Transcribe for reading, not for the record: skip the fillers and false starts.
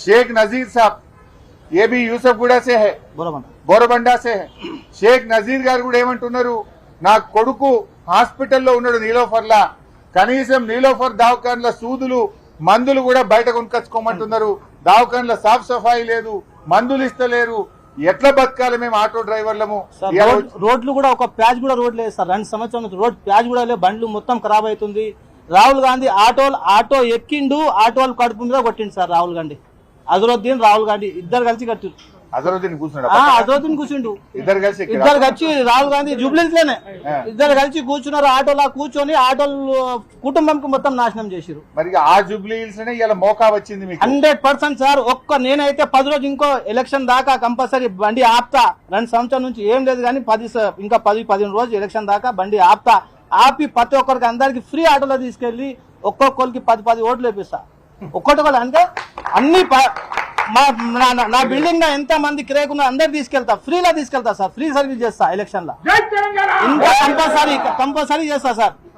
शेख नजीर साहब ये भी యూసఫ్గూడ से है బోరబండా से है షేక్ నజీర్ గారు కూడా ఏమంటున్నారు నా కొడుకు హాస్పిటల్లో ఉన్నాడు నీలోఫర్లా కనీసం నీలోఫర్ దవాఖాన్ల సూదులు మందులు కూడా బయట కొనుక్కొచ్చుకోమంటున్నారు దవాఖాన్ల సాఫ్ సఫాయి లేదు మందులు ఇస్తలేరు ఎట్లా బతకాలి మేము ఆటో డ్రైవర్లము రోడ్లు కూడా ఒక ప్యాచ్ కూడా రోడ్ లేదు సార్ 2 సంవత్సరాల నుంచి రోడ్ ప్యాచ్ కూడా లేదు బండ్లు మొత్తం ఖరాబ్ అవుతుంది రాహుల్ గాంధీ ఆటో ఎక్కిండు ఆటో కడుపు మీద కొట్టిండు సార్ రాహుల్ గాంధీ అజరుద్దీన్ రాహుల్ గాంధీ ఇద్దరు కలిసి కట్టిండు అజరుద్దీన్ కూర్చుండు ఇద్దరు కలిసి రాహుల్ గాంధీ జూబ్లీస్ లోనే ఇద్దరు కలిసి కూర్చున్నారు ఆటోలా కూర్చొని ఆటోలు కుటుంబంకి మొత్తం నాశనం చేసిరు మరి ఆ జూబ్లీస్ ఇలా మోకా వచ్చింది 100% సార్ నేనైతే 10 రోజు ఇంకో ఎలక్షన్ దాకా కంపల్సరీ బండి ఆపుతా 2 సంవత్సరాల నుంచి ఏం లేదు కానీ 10-15 రోజు ఎలక్షన్ దాకా బండి ఆపి ప్రతి ఒక్కరికి అందరికి ఫ్రీ ఆటోలో తీసుకెళ్లి ఒక్కొక్కరికి 10 ఓట్లు వేపిస్తా ఒక్కొక్కరు అంటే అన్ని నా బిల్డింగ్ లో ఎంత మంది కిరాయికున్నా అందరు తీసుకెళ్తా ఫ్రీలా తీసుకెళ్తా సార్ ఫ్రీ సర్వీస్ చేస్తా ఎలక్షన్ లో ఇంకా కంపల్సరీ చేస్తా సార్